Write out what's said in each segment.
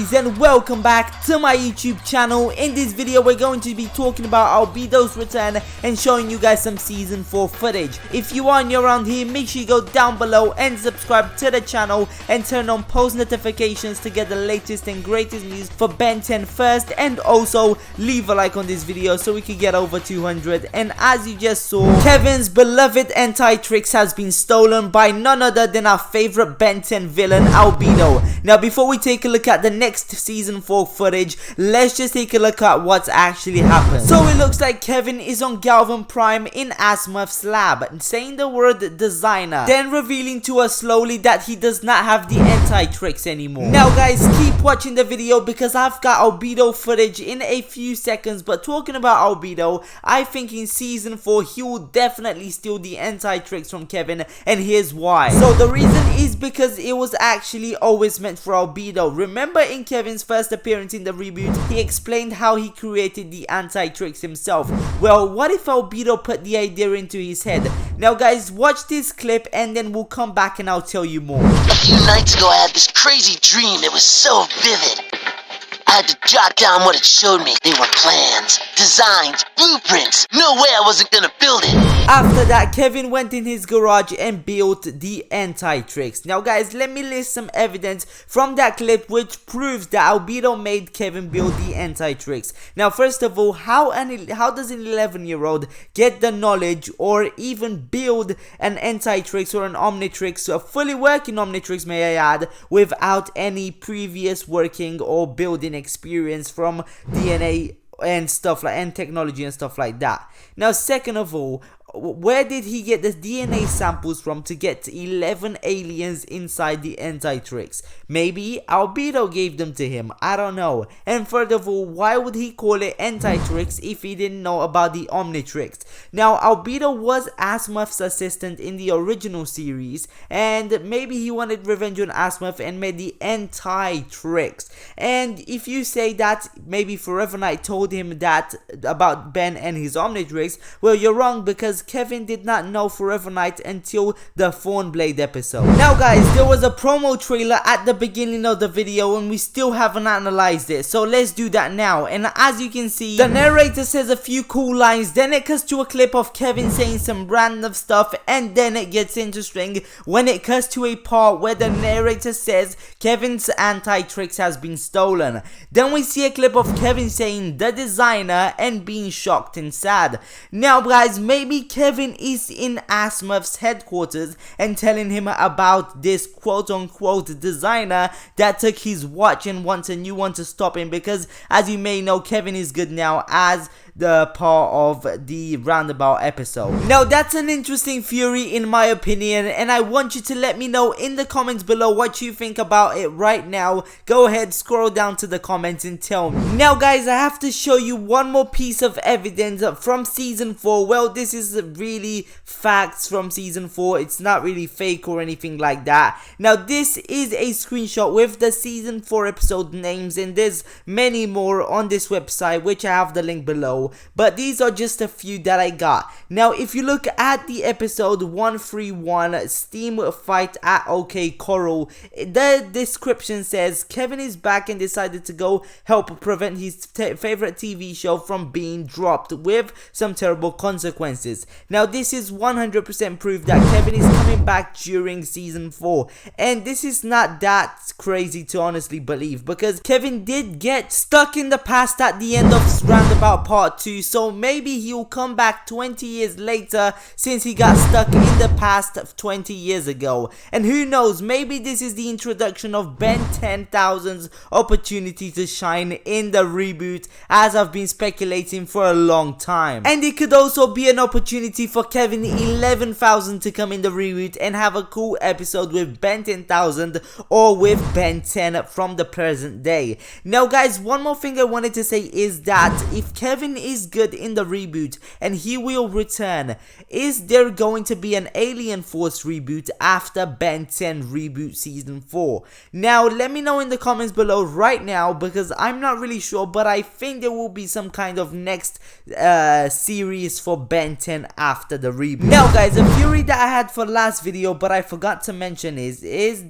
And welcome back to my YouTube channel. In this video we're going to be talking about Albedo's return and showing you guys some season 4 footage. If you are new around here, make sure you go down below and subscribe to the channel and turn on post notifications to get the latest and greatest news for Ben 10 first, and also leave a like on this video so we can get over 200. And as you just saw, Kevin's beloved Antitrix has been stolen by none other than our favorite Ben 10 villain, Albedo. Now before we take a look at the next season 4 footage, let's just take a look at what's actually happened. So it looks like Kevin is on Galvan Prime in Asimov's lab, saying the word designer, then revealing to us slowly that he does not have the Antitrix anymore. Now guys, keep watching the video because I've got Albedo footage in a few seconds. But talking about Albedo, I think in season 4 he will definitely steal the Antitrix from Kevin, and here's why. So the reason is because it was actually always meant for Albedo. Remember in Kevin's first appearance in the reboot, he explained how he created the Antitrix himself. Well, what if Albedo put the idea into his head? Now guys, watch this clip and then we'll come back and I'll tell you more. A few nights ago I had this crazy dream. It was so vivid. I had to jot down what it showed me. They were plans, designs, blueprints. No way I wasn't gonna build it. After that, Kevin went in his garage and built the Antitrix. Now guys, let me list some evidence from that clip which proves that Albedo made Kevin build the Antitrix. Now first of all, how does an 11-year-old get the knowledge or even build an Antitrix or an Omnitrix, a fully working Omnitrix may I add, without any previous working or building experience from DNA and stuff like, and technology and stuff like that? Now second of all, where did he get the DNA samples from to get 11 aliens inside the Antitrix? Maybe Albedo gave them to him, I don't know. And further of all, why would he call it Antitrix if he didn't know about the Omnitrix? Now Albedo was Asimov's assistant in the original series, and maybe he wanted revenge on Asimov and made the Antitrix. And if you say that maybe Forever Knight told him that about Ben and his Omnitrix, well, you're wrong, because Kevin did not know Forever Knight until the Thornblade episode. Now guys, there was a promo trailer at the beginning of the video and we still haven't analyzed it, so let's do that now. And as you can see, the narrator says a few cool lines, then it cuts to a clip of Kevin saying some random stuff, and then it gets interesting when it cuts to a part where the narrator says Kevin's Antitrix has been stolen. Then we see a clip of Kevin saying the designer and being shocked and sad. Now guys, maybe Kevin is in Asimov's headquarters and telling him about this quote-unquote designer that took his watch and wants a new one to stop him, because as you may know, Kevin is good now as the part of the roundabout episode. Now that's an interesting theory in my opinion, and I want you to let me know in the comments below what you think about it right now. Go ahead, scroll down to the comments and tell me. Now guys, I have to show you one more piece of evidence from season 4. Well, this is really facts from season 4. It's not really fake or anything like that. Now this is a screenshot with the season 4 episode names, and there's many more on this website which I have the link below. But these are just a few that I got. Now if you look at the episode 131 Steam Fight at OK Coral, the description says Kevin is back and decided to go help prevent his favorite TV show from being dropped with some terrible consequences. Now this is 100% proof that Kevin is coming back during season 4, and this is not that crazy to honestly believe, because Kevin did get stuck in the past at the end of Roundabout Part 2, so maybe he'll come back 20 years later since he got stuck in the past 20 years ago. And who knows, maybe this is the introduction of Ben 10,000's opportunity to shine in the reboot, as I've been speculating for a long time. And it could also be an opportunity for Kevin 11,000 to come in the reboot and have a cool episode with Ben 10,000 or with Ben 10 from the present day. Now guys, one more thing I wanted to say is that if Kevin is good in the reboot and he will return, is there going to be an Alien Force reboot after Ben 10 Reboot Season 4? Now let me know in the comments below right now, because I'm not really sure, but I think there will be some kind of next series for Ben 10 after the reboot. Now guys, a theory that I had for last video but I forgot to mention is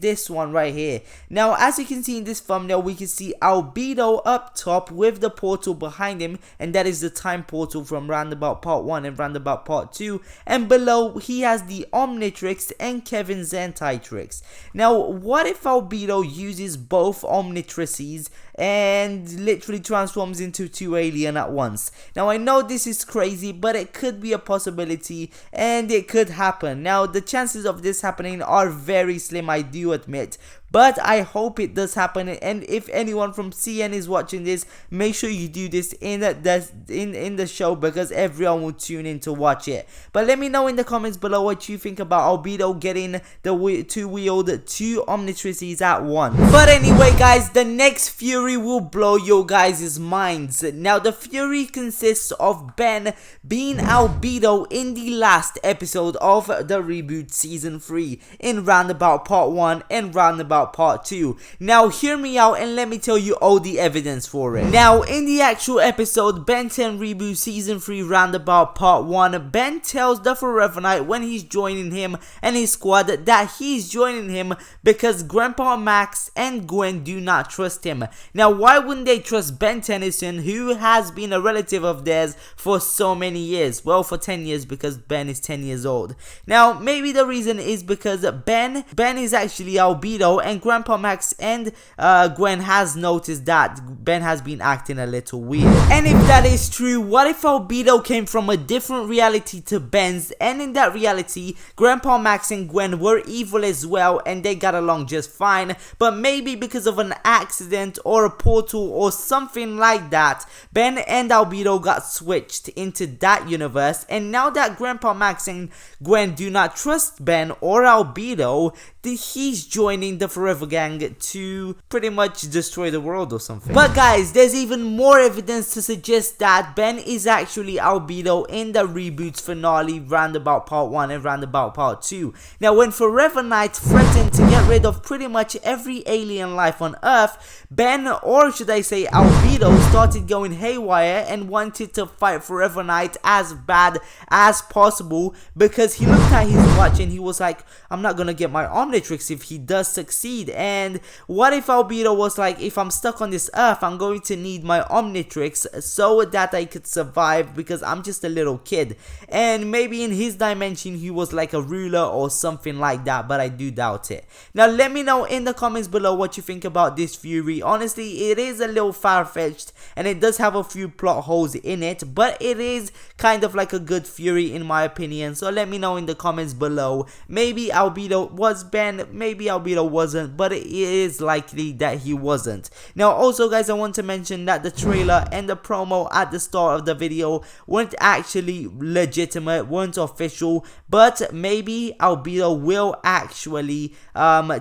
this one right here. Now as you can see in this thumbnail, we can see Albedo up top with the portal behind him, and that is the time portal from roundabout part 1 and roundabout part 2, and below he has the Omnitrix and Kevin's Antitrix. Now what if Albedo uses both Omnitrices and literally transforms into 2 aliens at once? Now I know this is crazy, but it could be a possibility and it could happen. Now the chances of this happening are very slim, I do admit, but I hope it does happen. And if anyone from CN is watching this, make sure you do this in the show, because everyone will tune in to watch it. But let me know in the comments below what you think about Albedo getting the two-wheeled 2 Omnitrices at once. But anyway guys, the next theory will blow your guys' minds. Now the theory consists of Ben being Albedo in the last episode of the Reboot Season 3 in roundabout part 1 and roundabout part 2. Now hear me out and let me tell you all the evidence for it. Now in the actual episode Ben 10 Reboot Season 3 roundabout part 1, Ben tells the Forever Knight when he's joining him and his squad that he's joining him because Grandpa Max and Gwen do not trust him. Now why wouldn't they trust Ben Tennyson, who has been a relative of theirs for so many years? Well, for 10 years, because Ben is 10 years old. Now maybe the reason is because Ben is actually Albedo, and Grandpa Max and Gwen has noticed that Ben has been acting a little weird. And if that is true, what if Albedo came from a different reality to Ben's, and in that reality Grandpa Max and Gwen were evil as well and they got along just fine, but maybe because of an accident or a portal or something like that, Ben and Albedo got switched into that universe, and now that Grandpa Max and Gwen do not trust Ben or Albedo, he's joining the Forever Gang to pretty much destroy the world or something. But guys, there's even more evidence to suggest that Ben is actually Albedo in the Reboot's finale roundabout part 1 and roundabout part 2. Now when Forever Knight threatened to get rid of pretty much every alien life on Earth, Ben, or should I say Albedo, started going haywire and wanted to fight Forever Knight as bad as possible, because he looked at his watch and he was like, I'm not gonna get my Omnitrix if he does succeed. And what if Albedo was like, if I'm stuck on this earth, I'm going to need my Omnitrix so that I could survive, because I'm just a little kid. And maybe in his dimension he was like a ruler or something like that, but I do doubt it. Now let me know in the comments below what you think about this theory. Honestly, it is a little far-fetched and it does have a few plot holes in it, but it is kind of like a good theory in my opinion. So let me know in the comments below. Maybe Albedo was Ben, maybe Albedo wasn't, but it is likely that he wasn't. Now also guys, I want to mention that the trailer and the promo at the start of the video weren't actually legitimate, weren't official, but maybe Albedo will actually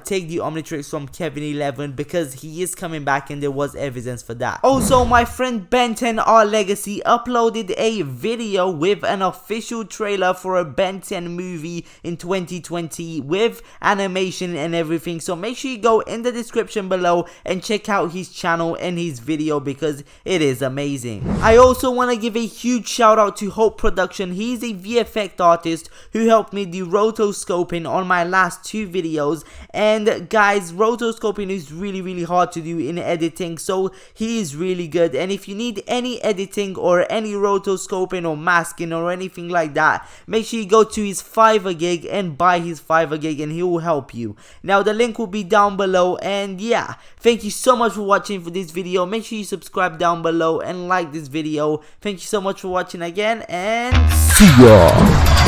take the Omnitrix from Kevin 11, because he is coming back and there was evidence for that. Also, my friend Ben 10 R Legacy uploaded a video with an official trailer for a Ben 10 movie in 2020 with animation and everything, so make sure you go in the description below and check out his channel and his video, because it is amazing. I also want to give a huge shout out to Hope Production. He's a VFX artist who helped me do rotoscoping on my last 2 videos, and guys, rotoscoping is really hard to do in editing, so he is really good. And if you need any editing or any rotoscoping or masking or anything like that, make sure you go to his Fiverr gig and buy his Fiverr gig and he will help you. Now the link will be down below, and yeah, thank you so much for watching for this video. Make sure you subscribe down below and like this video. Thank you so much for watching again, and see ya.